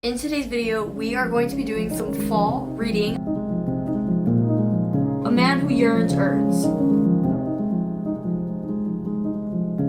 In today's video, we are going to be doing some fall reading. A Man Who Yearns Earns.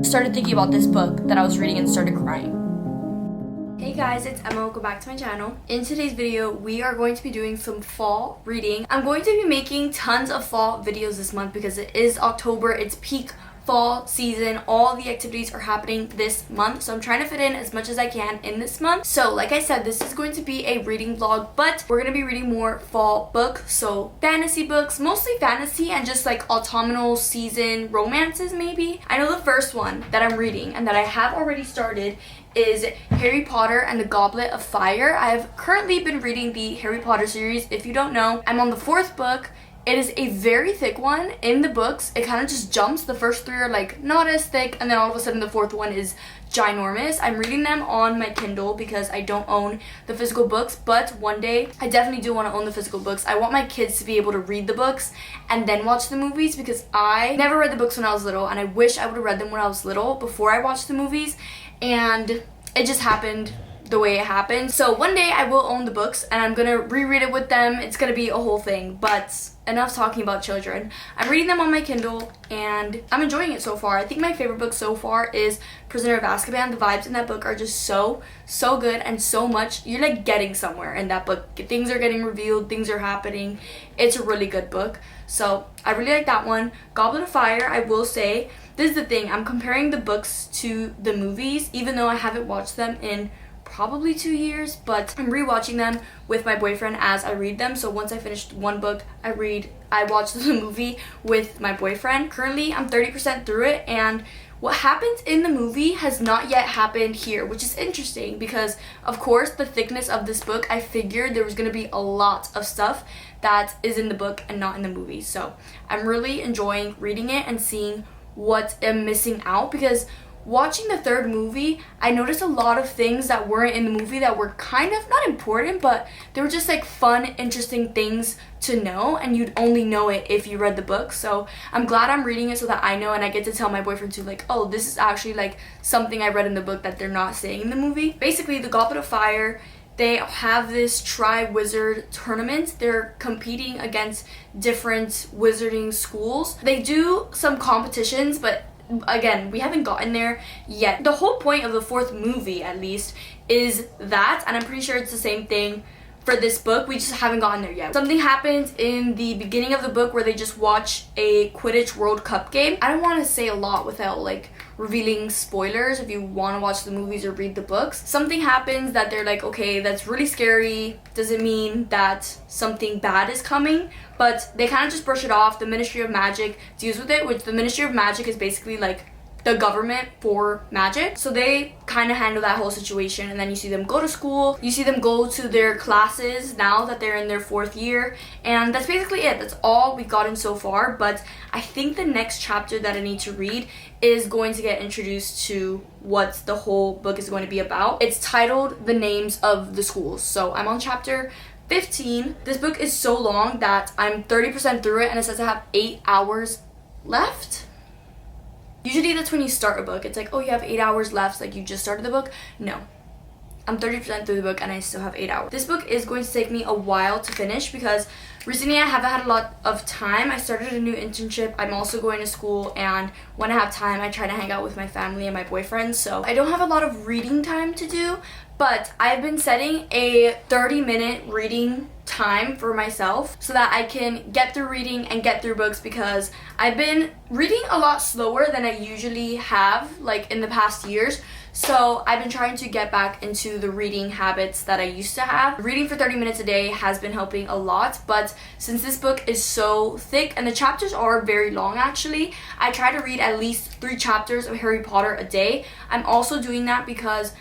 Started thinking about this book that I was reading and started crying. Hey guys, it's Emma. Welcome back to my channel. In today's video, we are going to be doing some fall reading. I'm going to be making tons of fall videos this month because it is October. It's peak fall season. All the activities are happening this month, so I'm trying to fit in as much as I can in this month. So like I said, this is going to be a reading vlog, but we're going to be reading more fall books, so fantasy books, mostly fantasy and just like autumnal season romances maybe. I know the first one that I'm reading and that I have already started is Harry Potter and the Goblet of Fire. I've currently been reading the Harry Potter series. If you don't know, I'm on the 4th book. It is a very thick one. In the books, it kind of just jumps. The first 3 are like not as thick, and then all of a sudden the 4th one is ginormous. I'm reading them on my Kindle because I don't own the physical books, but one day I definitely do want to own the physical books. I want my kids to be able to read the books and then watch the movies because I never read the books when I was little, and I wish I would have read them when I was little before I watched the movies, and it just happened the way it happened. So one day I will own the books and I'm gonna reread it with them. It's gonna be a whole thing, but enough talking about children. I'm reading them on my Kindle and I'm enjoying it so far. I think my favorite book so far is Prisoner of Azkaban. The vibes in that book are just so good, and so much. You're like getting somewhere in that book. Things are getting revealed, things are happening. It's a really good book. So I really like that one. Goblet of Fire, I will say, this is the thing, I'm comparing the books to the movies, even though I haven't watched them in probably 2 years, but I'm rewatching them with my boyfriend as I read them. So once I finished one book, I watched the movie with my boyfriend. Currently, I'm 30% through it, and what happens in the movie has not yet happened here, which is interesting because, of course, the thickness of this book, I figured there was going to be a lot of stuff that is in the book and not in the movie. So I'm really enjoying reading it and seeing what I'm missing out, because watching the 3rd movie, I noticed a lot of things that weren't in the movie that were kind of not important, but they were just like fun, interesting things to know, and you'd only know it if you read the book. So I'm glad I'm reading it so that I know, and I get to tell my boyfriend too, like, oh, this is actually like something I read in the book that they're not saying in the movie. Basically, the Goblet of Fire, they have this Tri-Wizard tournament. They're competing against different wizarding schools. They do some competitions, but again, we haven't gotten there yet. The whole point of the 4th movie, at least, is that, and I'm pretty sure it's the same thing for this book, we just haven't gotten there yet. Something happens in the beginning of the book where they just watch a Quidditch World Cup game. I don't want to say a lot without like revealing spoilers if you want to watch the movies or read the books. Something happens that they're like, okay, that's really scary. Doesn't mean that something bad is coming, but they kind of just brush it off. The Ministry of Magic deals with it, which the Ministry of Magic is basically like the government for magic. So they kind of handle that whole situation, and then you see them go to school, you see them go to their classes now that they're in their 4th year, and that's basically it. That's all we've gotten so far, but I think the next chapter that I need to read is going to get introduced to what the whole book is going to be about. It's titled The Names of the Schools. So I'm on chapter 15. This book is so long that I'm 30% through it, and it says I have 8 hours left. Usually that's when you start a book. It's like, oh, you have 8 hours left, like you just started the book. No. I'm 30% through the book and I still have 8 hours. This book is going to take me a while to finish because recently I haven't had a lot of time. I started a new internship. I'm also going to school, and when I have time, I try to hang out with my family and my boyfriend. So I don't have a lot of reading time to do, but I've been setting a 30-minute reading time for myself so that I can get through reading and get through books, because I've been reading a lot slower than I usually have like in the past years. So I've been trying to get back into the reading habits that I used to have. Reading for 30 minutes a day has been helping a lot, but since this book is so thick and the chapters are very long actually, I try to read at least 3 chapters of Harry Potter a day. I'm also doing that because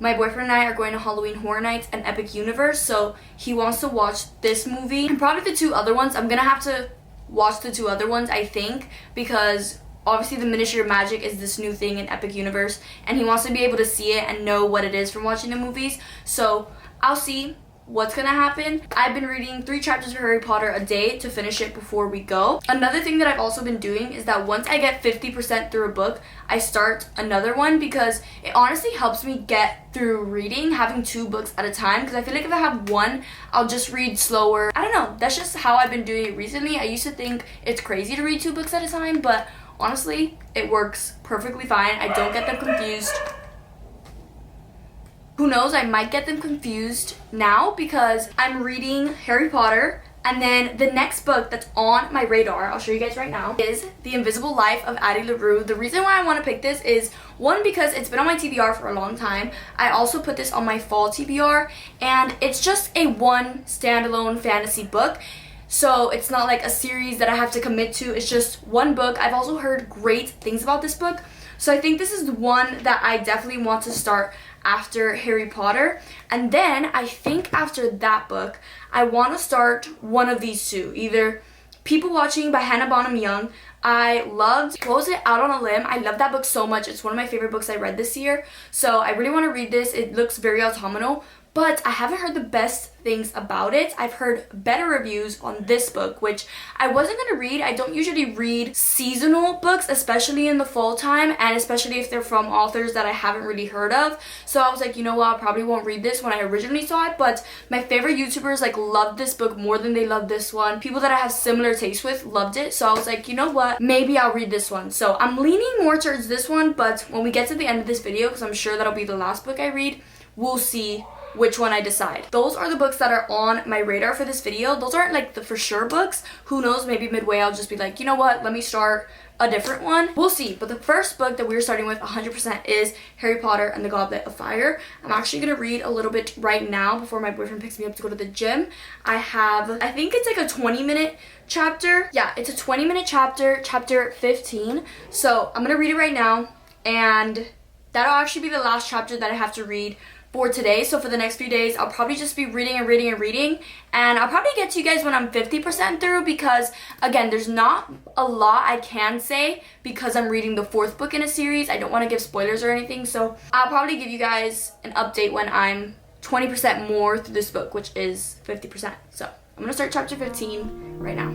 my boyfriend and I are going to Halloween Horror Nights and Epic Universe, so he wants to watch this movie and probably the 2 other ones. I'm gonna have to watch the 2 other ones, I think, because obviously the Ministry of Magic is this new thing in Epic Universe, and he wants to be able to see it and know what it is from watching the movies. So I'll see what's gonna happen. I've been reading 3 chapters of Harry Potter a day to finish it before we go. Another thing that I've also been doing is that once I get 50% through a book, I start another one, because it honestly helps me get through reading, having 2 books at a time, because I feel like if I have one, I'll just read slower. I don't know, that's just how I've been doing it recently. I used to think it's crazy to read 2 books at a time, but honestly, it works perfectly fine. I don't get them confused. Who knows, I might get them confused now because I'm reading Harry Potter, and then the next book that's on my radar, I'll show you guys right now, is The Invisible Life of Addie LaRue. The reason why I want to pick this is, one, because it's been on my TBR for a long time. I also put this on my fall TBR, and it's just a one standalone fantasy book. So it's not like a series that I have to commit to. It's just one book. I've also heard great things about this book. So I think this is the one that I definitely want to start after Harry Potter. And then I think after that book, I want to start one of these 2. Either People Watching by Hannah Bonham Young. I loved, what was it, Out on a Limb. I love that book so much. It's one of my favorite books I read this year. So I really want to read this. It looks very autumnal, but I haven't heard the best things about it. I've heard better reviews on this book, which I wasn't going to read. I don't usually read seasonal books, especially in the fall time, and especially if they're from authors that I haven't really heard of. So I was like, you know what, I probably won't read this when I originally saw it, but my favorite YouTubers like loved this book more than they loved this one. People that I have similar taste with loved it, so I was like, you know what, maybe I'll read this one. So I'm leaning more towards this one, but when we get to the end of this video, because I'm sure that'll be the last book I read, we'll see which one I decide. Those are the books that are on my radar for this video. Those aren't like the for sure books. Who knows, maybe midway I'll just be like, you know what, let me start a different one. We'll see. But the first book that we're starting with 100% is Harry Potter and the Goblet of Fire. I'm actually gonna read a little bit right now before my boyfriend picks me up to go to the gym. I think it's like a 20-minute chapter. Yeah, it's a 20-minute chapter, chapter 15. So I'm gonna read it right now, and that'll actually be the last chapter that I have to read for today. So for the next few days, I'll probably just be reading and reading and reading, and I'll probably get to you guys when I'm 50% through, because again, there's not a lot I can say because I'm reading the 4th book in a series. I don't want to give spoilers or anything, so I'll probably give you guys an update when I'm 20% more through this book, which is 50%. So I'm gonna start chapter 15 right now.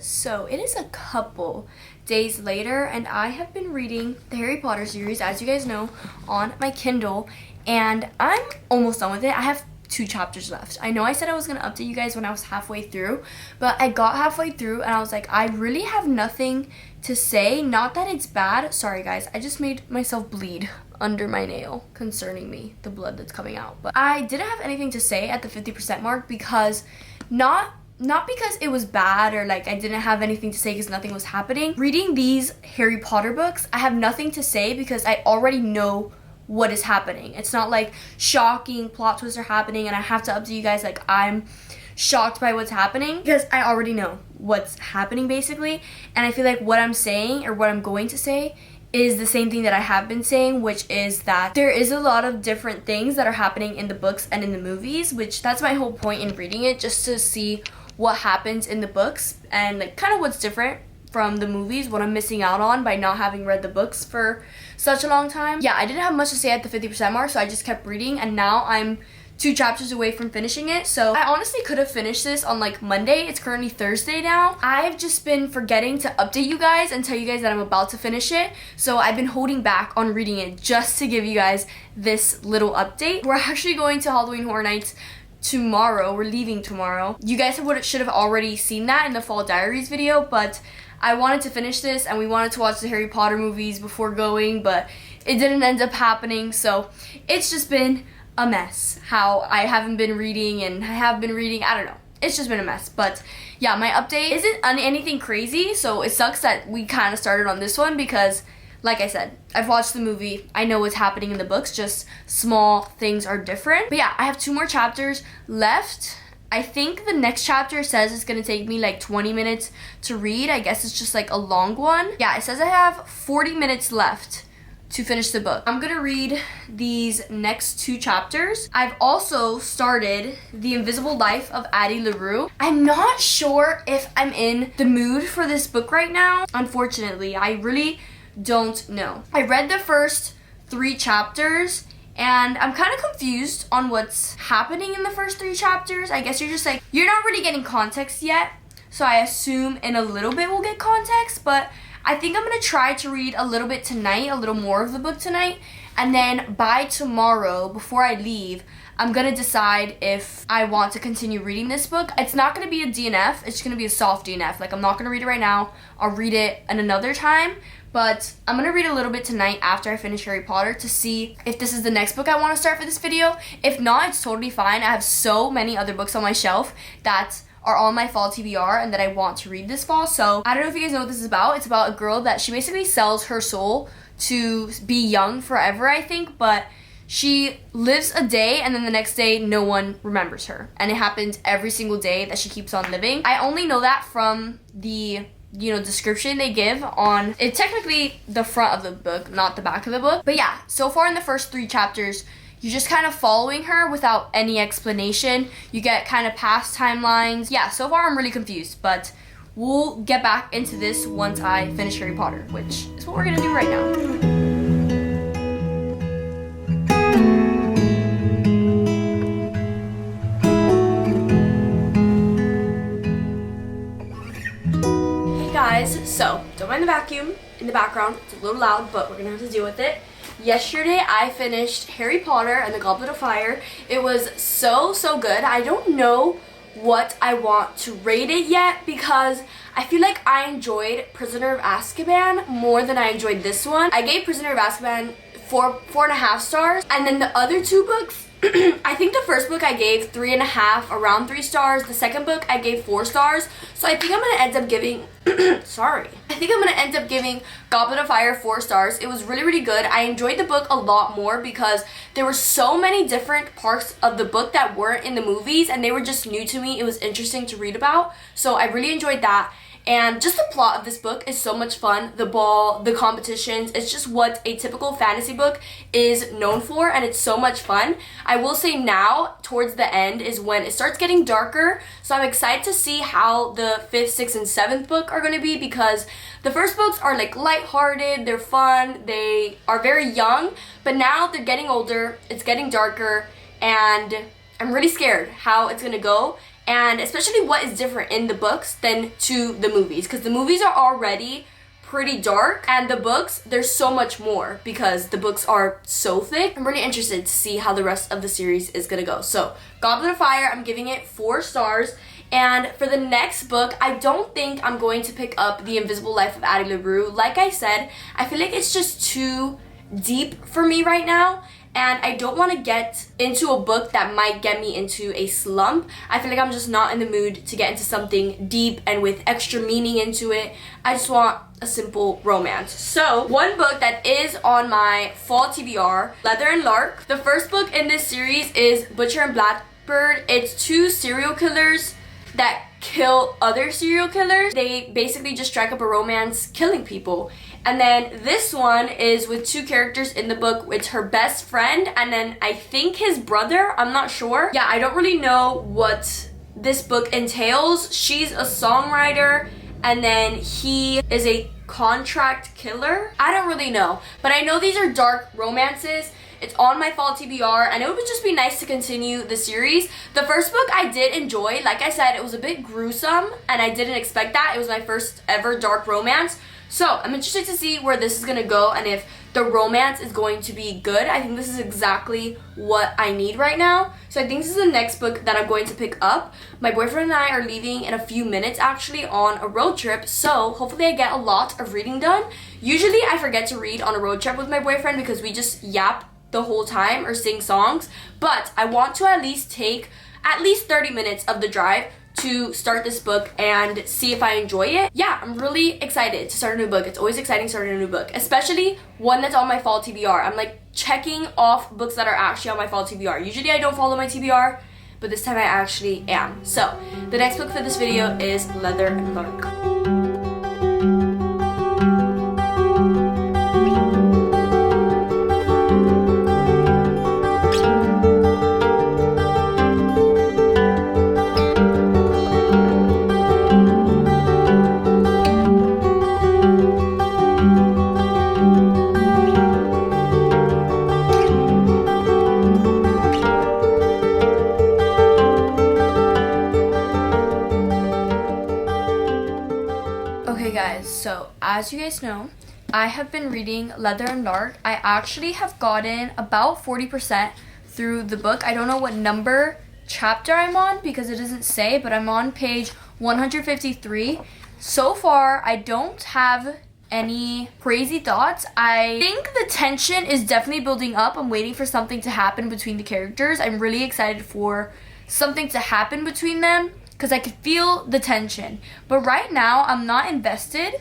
So it is a couple days later, and I have been reading the Harry Potter series, as you guys know, on my Kindle, and I'm almost done with it. I have 2 chapters left. I know I said I was going to update you guys when I was halfway through, but I got halfway through and I was like, I really have nothing to say. Not that it's bad. Sorry guys, I just made myself bleed under my nail concerning me, the blood that's coming out. But I didn't have anything to say at the 50% mark because not because it was bad or like I didn't have anything to say because nothing was happening. Reading these Harry Potter books, I have nothing to say because I already know what is happening. It's not like shocking plot twists are happening and I have to update you guys like I'm shocked by what's happening, because I already know what's happening basically. And I feel like what I'm saying or what I'm going to say is the same thing that I have been saying, which is that there is a lot of different things that are happening in the books and in the movies, which that's my whole point in reading it, just to see what happens in the books and like kind of what's different from the movies, what I'm missing out on by not having read the books for such a long time. Yeah, I didn't have much to say at the 50% mark, so I just kept reading, and now I'm 2 chapters away from finishing it. So I honestly could have finished this on like Monday. It's currently Thursday now. I've just been forgetting to update you guys and tell you guys that I'm about to finish it. So I've been holding back on reading it just to give you guys this little update. We're actually going to Halloween Horror Nights tomorrow. We're leaving tomorrow. You guys should have already seen that in the Fall Diaries video, but I wanted to finish this and we wanted to watch the Harry Potter movies before going, but it didn't end up happening. So it's just been a mess how I haven't been reading and I have been reading. I don't know. It's just been a mess. But yeah, my update isn't anything crazy, so it sucks that we kind of started on this one because like I said, I've watched the movie. I know what's happening in the books, just small things are different. But yeah, I have 2 more chapters left. I think the next chapter says it's gonna take me like 20 minutes to read. I guess it's just like a long one. Yeah, it says I have 40 minutes left to finish the book. I'm gonna read these next 2 chapters. I've also started The Invisible Life of Addie LaRue. I'm not sure if I'm in the mood for this book right now. Unfortunately, I really don't know. I read the first 3 chapters and I'm kind of confused on what's happening in the first 3 chapters. I guess you're just like, you're not really getting context yet. So I assume in a little bit we'll get context, but I think I'm gonna try to read a little bit tonight, a little more of the book tonight. And then by tomorrow, before I leave, I'm gonna decide if I want to continue reading this book. It's not gonna be a DNF, it's gonna be a soft DNF. Like, I'm not gonna read it right now. I'll read it at another time. But I'm gonna read a little bit tonight after I finish Harry Potter to see if this is the next book I wanna start for this video. If not, it's totally fine. I have so many other books on my shelf that are on my fall TBR and that I want to read this fall. So I don't know if you guys know what this is about. It's about a girl that she basically sells her soul to be young forever, I think, but she lives a day and then the next day no one remembers her. And it happens every single day that she keeps on living. I only know that from the description they give on it, technically the front of the book, not the back of the book. But yeah, so far in the first 3 chapters, you're just kind of following her without any explanation. You get kind of past timelines. Yeah, so far I'm really confused, but we'll get back into this once I finish Harry Potter, which is what we're gonna do right now. So, don't mind the vacuum in the background. It's a little loud, but we're gonna have to deal with it. Yesterday, I finished Harry Potter and the Goblet of Fire. It was so good. I don't know what I want to rate it yet because I feel like I enjoyed Prisoner of Azkaban more than I enjoyed this one. I gave Prisoner of Azkaban 4.5 stars, and then the other 2 books, I think the first book I gave 3.5, around 3 stars. The second book I gave 4 stars. So I think I'm gonna end up giving, I think I'm gonna end up giving Goblet of Fire 4 stars. It was really good. I enjoyed the book a lot more because there were so many different parts of the book that weren't in the movies and they were just new to me. It was interesting to read about. So I really enjoyed that. And just the plot of this book is so much fun. The ball, the competitions, it's just what a typical fantasy book is known for, and it's so much fun. I will say now, towards the end, is when it starts getting darker, so I'm excited to see how the 5th, 6th, and 7th book are going to be, because the first books are like lighthearted, they're fun, they are very young, but now they're getting older, it's getting darker, and I'm really scared how it's going to go. And especially what is different in the books than to the movies. Because the movies are already pretty dark. And the books, there's so much more because the books are so thick. I'm really interested to see how the rest of the series is going to go. So, Goblet of Fire, I'm giving it 4 stars. And for the next book, I don't think I'm going to pick up The Invisible Life of Addie LaRue. Like I said, I feel like it's just too deep for me right now. And I don't want to get into a book that might get me into a slump. I feel like I'm just not in the mood to get into something deep and with extra meaning into it. I just want a simple romance. So, one book that is on my fall TBR, Leather and Lark. The first book in this series is Butcher and Blackbird. It's 2 serial killers that kill other serial killers. They basically just strike up a romance killing people. And then this one is with 2 characters in the book. It's her best friend and then I think his brother. I'm not sure. Yeah, I don't really know what this book entails. She's a songwriter and then he is a contract killer. I don't really know. But I know these are dark romances. It's on my fall TBR, and it would just be nice to continue the series. The first book I did enjoy. Like I said, it was a bit gruesome, and I didn't expect that. It was my first ever dark romance. So, I'm interested to see where this is going to go, and if the romance is going to be good. I think this is exactly what I need right now. So, I think this is the next book that I'm going to pick up. My boyfriend and I are leaving in a few minutes, actually, on a road trip. So, hopefully I get a lot of reading done. Usually, I forget to read on a road trip with my boyfriend because we just yap the whole time or sing songs, but I want to at least take at least 30 minutes of the drive to start this book and see if I enjoy it. Yeah, I'm really excited to start a new book. It's always exciting starting a new book, especially one that's on my fall TBR. I'm like checking off books that are actually on my fall TBR. Usually I don't follow my TBR, but this time I actually am. So the next book for this video is Leather and Lark. Okay guys, so as you guys know, I have been reading Leather and Lark. I actually have gotten about 40% through the book. I don't know what number chapter I'm on because it doesn't say, but I'm on page 153. So far, I don't have any crazy thoughts. I think the tension is definitely building up. I'm waiting for something to happen between the characters. I'm really excited for something to happen between them because I could feel the tension. But right now, I'm not invested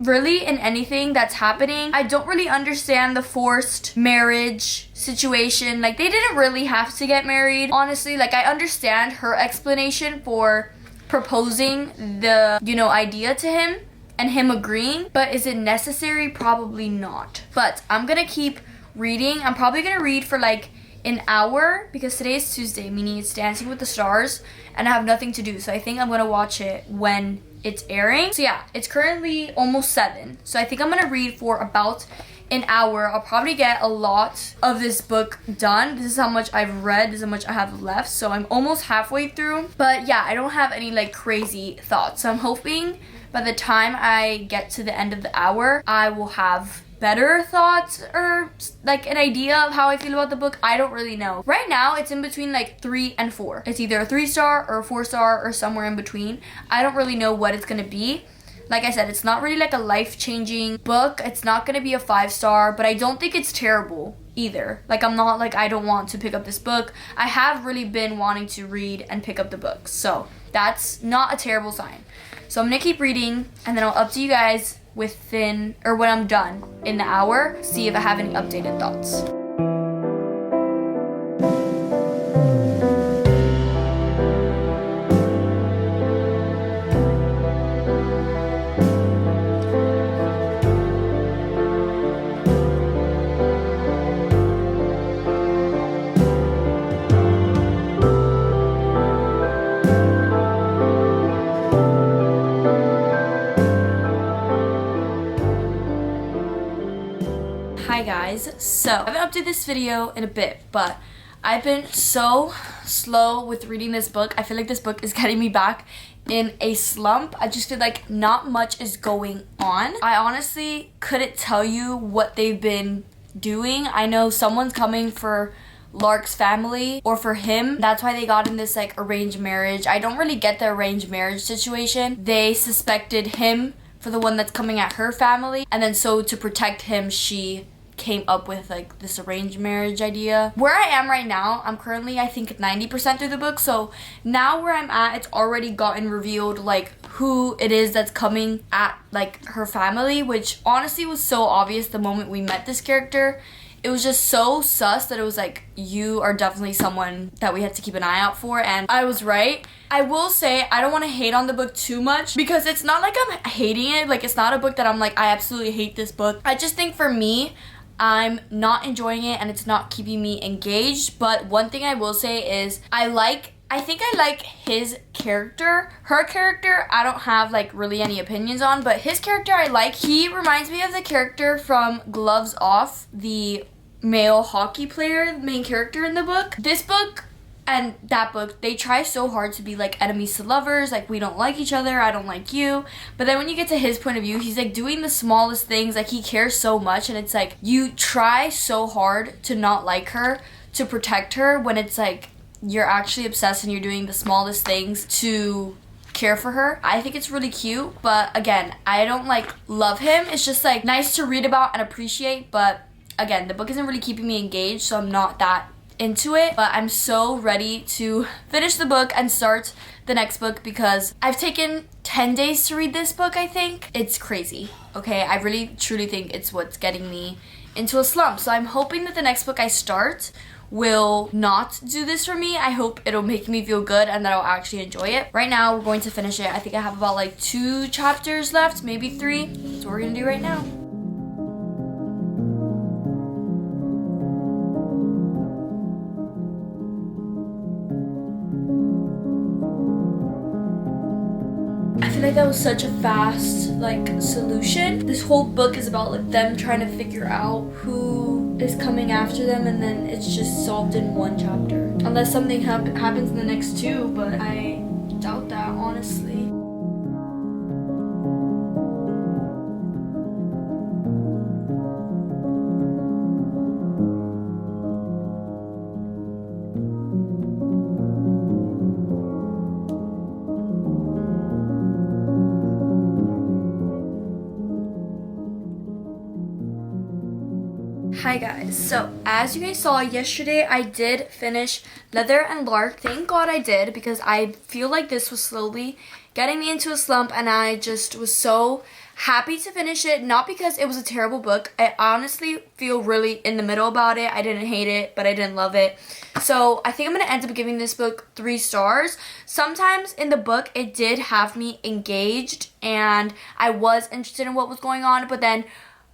really in anything that's happening. I don't really understand the forced marriage situation. Like, they didn't really have to get married, honestly. Like, I understand her explanation for proposing the, idea to him and him agreeing, but is it necessary? Probably not. But I'm gonna keep reading. I'm probably gonna read for like an hour because today is Tuesday, meaning it's Dancing with the Stars, and I have nothing to do. So I think I'm gonna watch it when it's airing. So yeah, it's currently almost 7. So I think I'm gonna read for about an hour. I'll probably get a lot of this book done. This is how much I've read. This is how much I have left. So I'm almost halfway through. But yeah, I don't have any like crazy thoughts. So I'm hoping by the time I get to the end of the hour, I will have better thoughts or like an idea of how I feel about the book. I don't really know. Right now, it's in between like 3 and 4. It's either a 3-star or a 4-star or somewhere in between. I don't really know what it's gonna be. Like I said, it's not really like a life-changing book. It's not gonna be a 5-star, but I don't think it's terrible either. Like, I'm not like I don't want to pick up this book. I have really been wanting to read and pick up the books. So that's not a terrible sign. So I'm gonna keep reading and then I'll update you guys when I'm done in the hour, see if I have any updated thoughts. Hi guys, so I haven't updated this video in a bit, but I've been so slow with reading this book. I feel like this book is getting me back in a slump. I just feel like not much is going on. I honestly couldn't tell you what they've been doing. I know someone's coming for Lark's family or for him. That's why they got in this like arranged marriage. I don't really get the arranged marriage situation. They suspected him for the one that's coming at her family, and then so to protect him, she came up with like this arranged marriage idea. Where I am right now, I'm currently I think 90% through the book. So now where I'm at, it's already gotten revealed like who it is that's coming at like her family, which honestly was so obvious the moment we met this character. It was just so sus that it was like, you are definitely someone that we had to keep an eye out for, and I was right. I will say, I don't want to hate on the book too much because it's not like I'm hating it. Like, it's not a book that I'm like, I absolutely hate this book. I just think for me, I'm not enjoying it and it's not keeping me engaged. But one thing I will say is I think I like his character. Her character, I don't have like really any opinions on, but his character I like. He reminds me of the character from Gloves Off, the male hockey player, the main character in the book. This book and that book, they try so hard to be like enemies to lovers, like we don't like each other, I don't like you. But then when you get to his point of view, he's like doing the smallest things, like he cares so much, and it's like you try so hard to not like her, to protect her, when it's like you're actually obsessed and you're doing the smallest things to care for her. I think it's really cute, but again, I don't like love him. It's just like nice to read about and appreciate, but again, the book isn't really keeping me engaged, so I'm not that into it, but I'm so ready to finish the book and start the next book because I've taken 10 days to read this book, I think. It's crazy, okay? I really truly think it's what's getting me into a slump. So I'm hoping that the next book I start will not do this for me. I hope it'll make me feel good and that I'll actually enjoy it. Right now, we're going to finish it. I think I have about like 2 chapters left, maybe 3. That's what we're gonna do right now. I feel like that was such a fast solution. This whole book is about like them trying to figure out who is coming after them, and then it's just solved in 1 chapter. Unless something happens in the next 2, but I doubt that, honestly. Hi guys, so as you guys saw yesterday, I did finish Leather and Lark. Thank God I did, because I feel like this was slowly getting me into a slump, and I just was so happy to finish it. Not because it was a terrible book. I honestly feel really in the middle about it. I didn't hate it, but I didn't love it. So I think I'm going to end up giving this book 3 stars. Sometimes in the book, it did have me engaged, and I was interested in what was going on, but then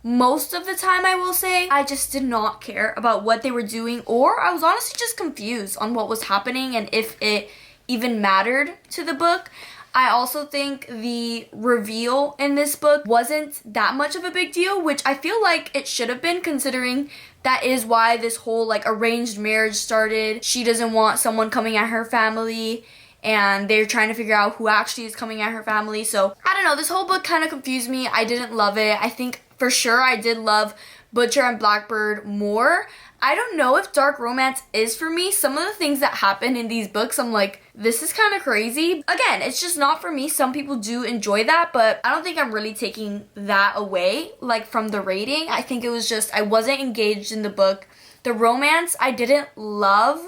most of the time, I will say, I just did not care about what they were doing, or I was honestly just confused on what was happening and if it even mattered to the book. I also think the reveal in this book wasn't that much of a big deal, which I feel like it should have been, considering that is why this whole arranged marriage started. She doesn't want someone coming at her family, and they're trying to figure out who actually is coming at her family. So I don't know, this whole book kind of confused me. I didn't love it. I think for sure I did love Butcher and Blackbird more. I don't know if dark romance is for me. Some of the things that happen in these books, I'm like, this is kind of crazy. Again, it's just not for me. Some people do enjoy that, but I don't think I'm really taking that away from the rating. I think it was just I wasn't engaged in the book. The romance I didn't love.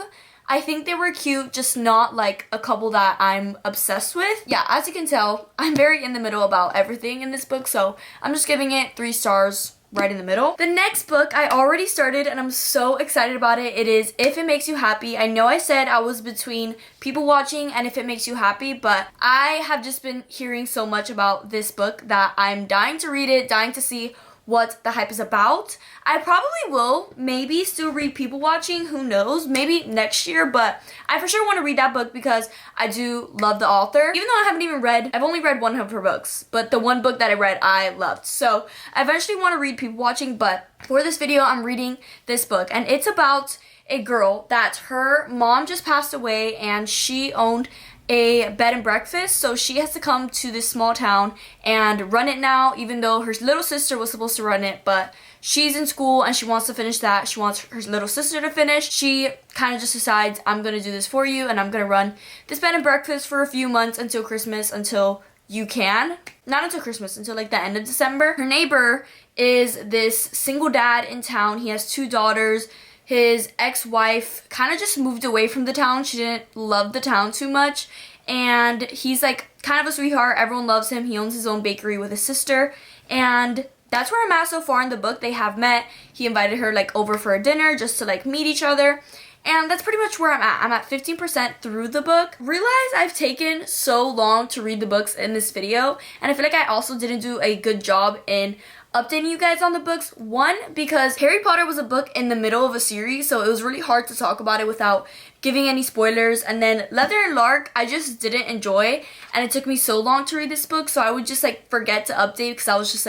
I think they were cute, just not a couple that I'm obsessed with. Yeah, as you can tell, I'm very in the middle about everything in this book, so I'm just giving it 3 stars right in the middle. The next book I already started, and I'm so excited about it. It is If It Makes You Happy. I know I said I was between People Watching and If It Makes You Happy, but I have just been hearing so much about this book that I'm dying to read it, dying to see what the hype is about. I probably will maybe still read People Watching, who knows, maybe next year, but I for sure want to read that book because I do love the author. Even though I've only read 1 of her books, but the 1 book that I read I loved. So I eventually want to read People Watching, but for this video I'm reading this book, and it's about a girl that her mom just passed away, and she owned a bed and breakfast, so she has to come to this small town and run it now, even though her little sister was supposed to run it, but she's in school and she wants to finish that. She wants her little sister to finish. She kind of just decides, I'm gonna do this for you, and I'm gonna run this bed and breakfast for a few months until Christmas, until you can. Not until Christmas, until the end of December. Her neighbor is this single dad in town. He has 2 daughters. His ex-wife kind of just moved away from the town. She didn't love the town too much. And he's kind of a sweetheart. Everyone loves him. He owns his own bakery with his sister. And that's where I'm at so far in the book. They have met. He invited her over for a dinner just to meet each other. And that's pretty much where I'm at. I'm at 15% through the book. Realize I've taken so long to read the books in this video. And I feel like I also didn't do a good job in updating you guys on the books. 1, because Harry Potter was a book in the middle of a series, so it was really hard to talk about it without giving any spoilers. And then Leather and Lark, I just didn't enjoy, and it took me so long to read this book, so I would just forget to update because I was just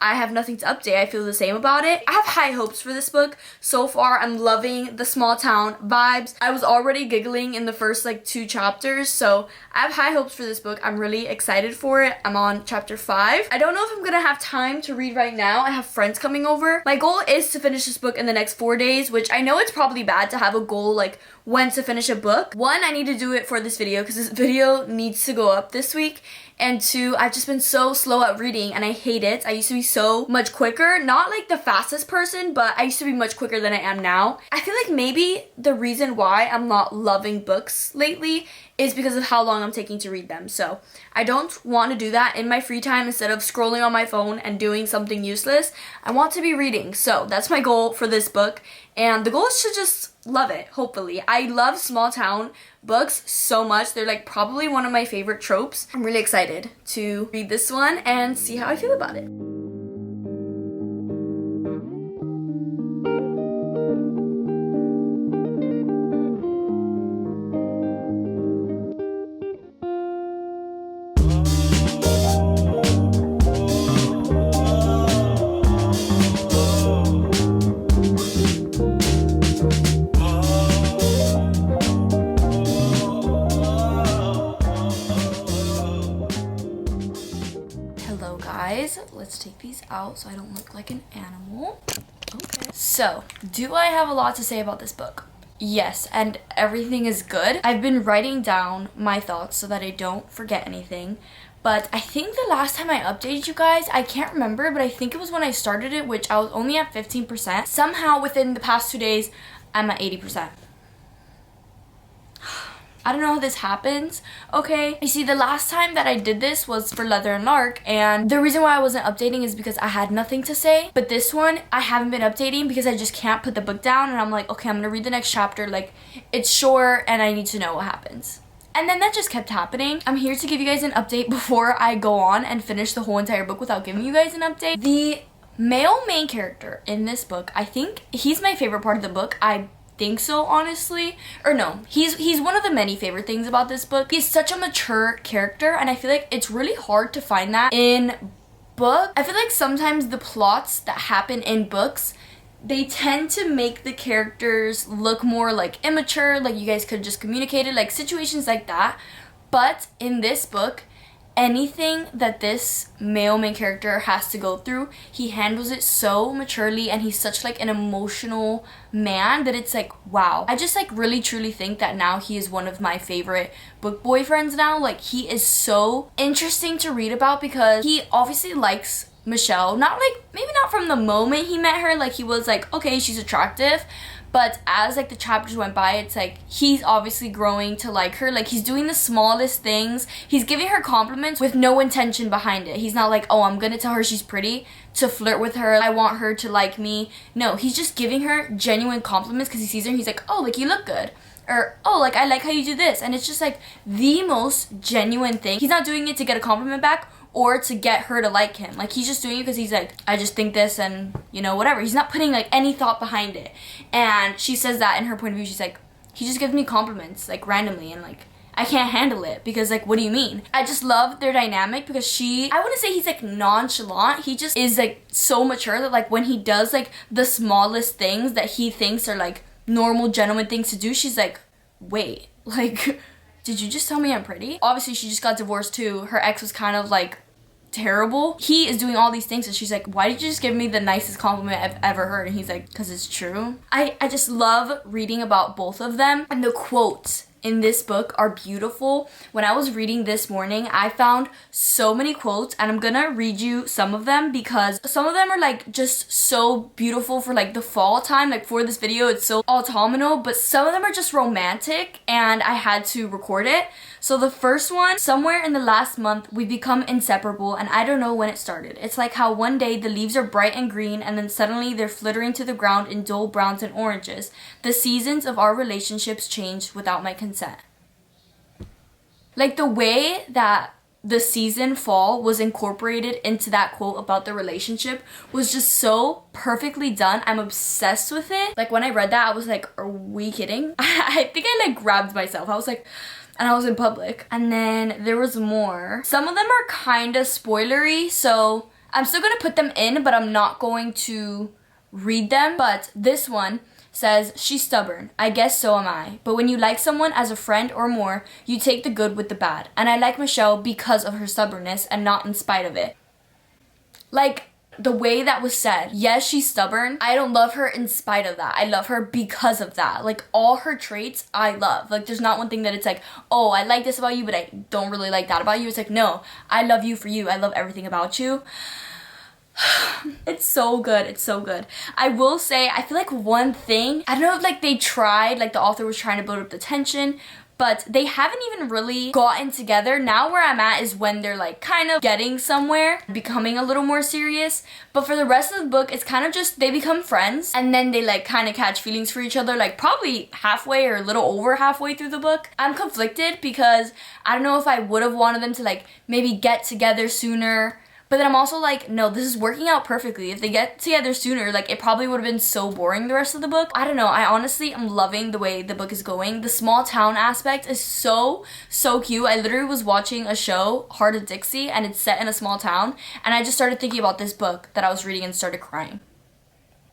I have nothing to update. I feel the same about it. I have high hopes for this book. So far, I'm loving the small town vibes. I was already giggling in the first 2 chapters, so I have high hopes for this book. I'm really excited for it. I'm on chapter 5. I don't know if I'm gonna have time to read right now. I have friends coming over. My goal is to finish this book in the next 4 days, which I know it's probably bad to have a goal when to finish a book. 1, I need to do it for this video because this video needs to go up this week. and 2, I've just been so slow at reading and I hate it. I used to be so much quicker, not like the fastest person, but I used to be much quicker than I am now. I feel like maybe the reason why I'm not loving books lately is because of how long I'm taking to read them. So I don't want to do that in my free time. Instead of scrolling on my phone and doing something useless, I want to be reading. So that's my goal for this book, and the goal is to just love it, hopefully. I love small town books so much. They're like probably one of my favorite tropes. I'm really excited to read this one and see how I feel about it. Let's take these out so I don't look like an animal. Okay. So, do I have a lot to say about this book? Yes, and everything is good. I've been writing down my thoughts so that I don't forget anything. But I think the last time I updated you guys, I can't remember, but I think it was when I started it, which I was only at 15%. Somehow within the past 2 days, I'm at 80%. I don't know how this happens, okay? You see, the last time that I did this was for Leather and Lark, and the reason why I wasn't updating is because I had nothing to say. But this one, I haven't been updating because I just can't put the book down, and I'm like, okay, I'm gonna read the next chapter. Like, it's short, and I need to know what happens. And then that just kept happening. I'm here to give you guys an update before I go on and finish the whole entire book without giving you guys an update. The male main character in this book, I think he's my favorite part of the book. I think so, honestly. Or no, he's one of the many favorite things about this book. He's such a mature character, and I feel like it's really hard to find that in book. I feel like sometimes the plots that happen in books, they tend to make the characters look more like immature, like you guys could just communicate it, like situations like that. But in this book, anything that this male main character has to go through, he handles it so maturely, and he's such like an emotional man that it's like, wow. I just like really truly think that now he is one of my favorite book boyfriends now. Like, he is so interesting to read about because he obviously likes Michelle, not like, maybe not from the moment he met her, like he was like, okay, she's attractive. But as like the chapters went by, it's like he's obviously growing to like her. Like, he's doing the smallest things. He's giving her compliments with no intention behind it. He's not like, oh, I'm gonna tell her she's pretty to flirt with her. I want her to like me. No, he's just giving her genuine compliments because he sees her and he's like, oh, like you look good. Or, oh, like I like how you do this. And it's just like the most genuine thing. He's not doing it to get a compliment back or to get her to like him. Like, he's just doing it because he's like, I just think this and, you know, whatever. He's not putting like any thought behind it. And she says that in her point of view. She's like, he just gives me compliments like randomly, and like I can't handle it because like, what do you mean? I just love their dynamic because I wouldn't say he's like nonchalant. He just is like so mature that like when he does like the smallest things that he thinks are like normal gentleman things to do, she's like, wait, like, did you just tell me I'm pretty? Obviously, she just got divorced too. Her ex was kind of like terrible. He is doing all these things and she's like, why did you just give me the nicest compliment I've ever heard? And he's like, because it's true. I just love reading about both of them, and the quotes in this book are beautiful. When I was reading this morning, I found so many quotes, and I'm gonna read you some of them because some of them are like just so beautiful for like the fall time. Like, for this video, it's so autumnal, but some of them are just romantic and I had to record it. So the first one, somewhere in the last month, we become inseparable, and I don't know when it started. It's like how one day the leaves are bright and green, and then suddenly they're flittering to the ground in dull browns and oranges. The seasons of our relationships changed without my consent. Like, the way that the season fall was incorporated into that quote about the relationship was just so perfectly done. I'm obsessed with it. Like, when I read that, I was like, are we kidding? I think I like grabbed myself. I was like, and I was in public. And then there was more. Some of them are kind of spoilery, so I'm still gonna put them in, but I'm not going to read them. But this one says, she's stubborn. I guess so am I. But when you like someone as a friend or more, you take the good with the bad. And I like Michelle because of her stubbornness and not in spite of it. Like, the way that was said, yes, she's stubborn. I don't love her in spite of that. I love her because of that. Like, all her traits I love. Like, there's not one thing that it's like, oh, I like this about you, but I don't really like that about you. It's like, no, I love you for you. I love everything about you. It's so good. It's so good. I will say, I feel like one thing, I don't know if like they tried, like the author was trying to build up the tension, but they haven't even really gotten together. Now where I'm at is when they're like kind of getting somewhere, becoming a little more serious. But for the rest of the book, it's kind of just they become friends and then they like kind of catch feelings for each other, like probably halfway or a little over halfway through the book. I'm conflicted because I don't know if I would have wanted them to like maybe get together sooner. But then I'm also like, no, this is working out perfectly. If they get together sooner, like, it probably would have been so boring the rest of the book. I don't know. I honestly am loving the way the book is going. The small town aspect is so cute. I literally was watching a show, Heart of Dixie, and it's set in a small town. And I just started thinking about this book that I was reading and started crying.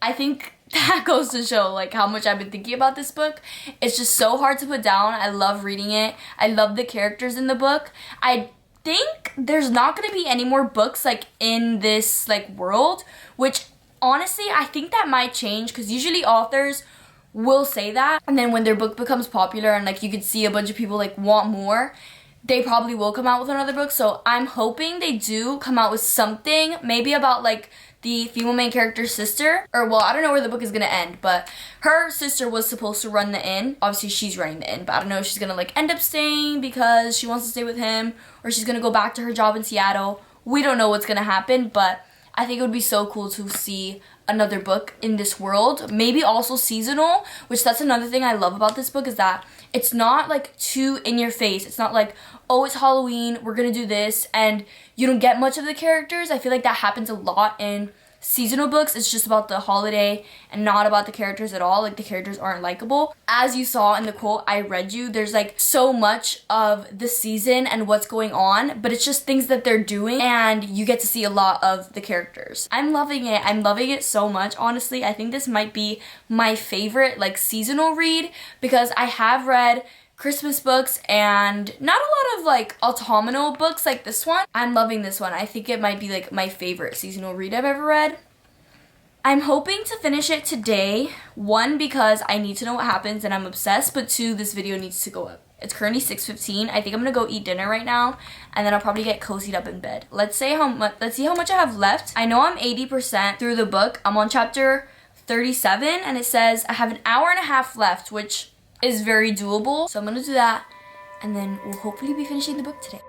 I think that goes to show, like, how much I've been thinking about this book. It's just so hard to put down. I love reading it. I love the characters in the book. I think there's not going to be any more books like in this like world, which honestly I think that might change because usually authors will say that, and then when their book becomes popular and like you could see a bunch of people like want more, they probably will come out with another book. So I'm hoping they do come out with something maybe about like the female main character's sister, or well, I don't know where the book is gonna end, but her sister was supposed to run the inn. Obviously she's running the inn, but I don't know if she's gonna like end up staying because she wants to stay with him, or she's gonna go back to her job in Seattle. We don't know what's gonna happen, but I think it would be so cool to see another book in this world. Maybe also seasonal, which that's another thing I love about this book, is that it's not like too in your face. It's not like, oh, it's Halloween, we're gonna do this, and you don't get much of the characters. I feel like that happens a lot in seasonal books. It's just about the holiday and not about the characters at all. Like, the characters aren't likable. As you saw in the quote I read you, there's like so much of the season and what's going on, but it's just things that they're doing and you get to see a lot of the characters. I'm loving it. I'm loving it so much, honestly. I think this might be my favorite like seasonal read because I have read Christmas books and not a lot of like autumnal books like this one. I'm loving this one. I think it might be like my favorite seasonal read I've ever read. I'm hoping to finish it today. One, because I need to know what happens and I'm obsessed, but two, this video needs to go up. It's currently 6:15. I think I'm gonna go eat dinner right now and then I'll probably get cozied up in bed. Let's see how much I have left. I know I'm 80% through the book. I'm on chapter 37 and it says I have an hour and a half left, which is very doable. So I'm gonna do that and then we'll hopefully be finishing the book today.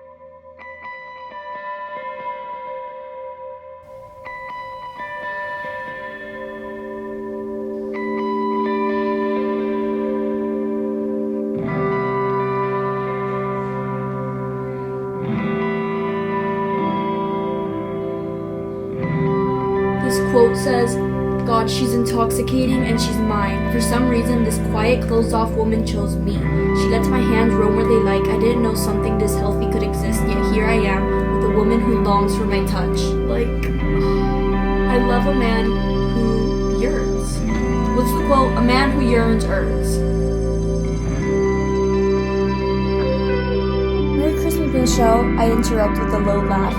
This quote says, God, she's intoxicating and she's mine. For some reason, this quiet, closed-off woman chose me. She lets my hands roam where they like. I didn't know something this healthy could exist, yet here I am with a woman who longs for my touch. Like, I love a man who yearns. What's the quote? A man who yearns earns. Mid-Christmas show, I interrupt with a low laugh.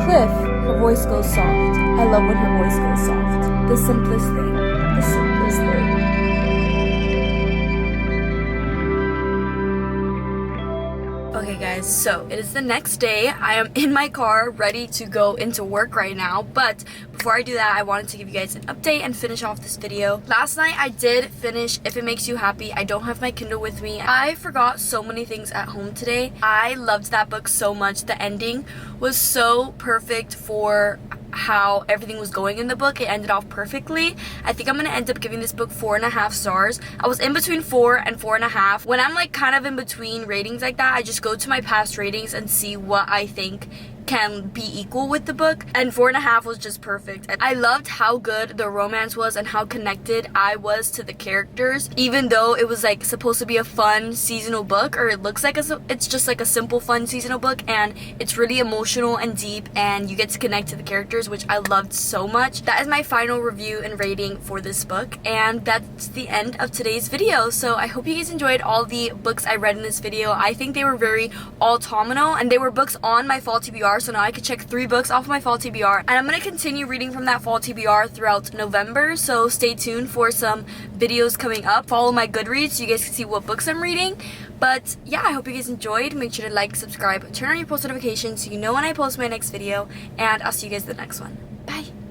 Cliff, her voice goes soft. I love when her voice goes soft. The simplest thing. The simplest thing. Okay guys, so it is the next day. I am in my car ready to go into work right now, but before I do that, I wanted to give you guys an update and finish off this video. Last night I did finish If It Makes You Happy. I don't have my Kindle with me. I forgot so many things at home today. I loved that book so much. The ending was so perfect for how everything was going in the book. It ended off perfectly. I think I'm gonna end up giving this book 4.5 stars. I was in between 4 and 4.5. When I'm like kind of in between ratings like that, I just go to my past ratings and see what I think can be equal with the book, and 4.5 was just perfect. And I loved how good the romance was and how connected I was to the characters, even though it was like supposed to be a fun seasonal book, or it looks like it's just like a simple fun seasonal book, and it's really emotional and deep and you get to connect to the characters, which I loved so much. That is my final review and rating for this book, and that's the end of today's video. So I hope you guys enjoyed all the books I read in this video. I think they were very autumnal and they were books on my fall TBR TBR, so now I could check 3 books off my fall TBR. And I'm going to continue reading from that fall TBR throughout November, so stay tuned for some videos coming up. Follow my Goodreads so you guys can see what books I'm reading. But yeah, I hope you guys enjoyed. Make sure to like, subscribe, turn on your post notifications so you know when I post my next video, and I'll see you guys in the next one. Bye!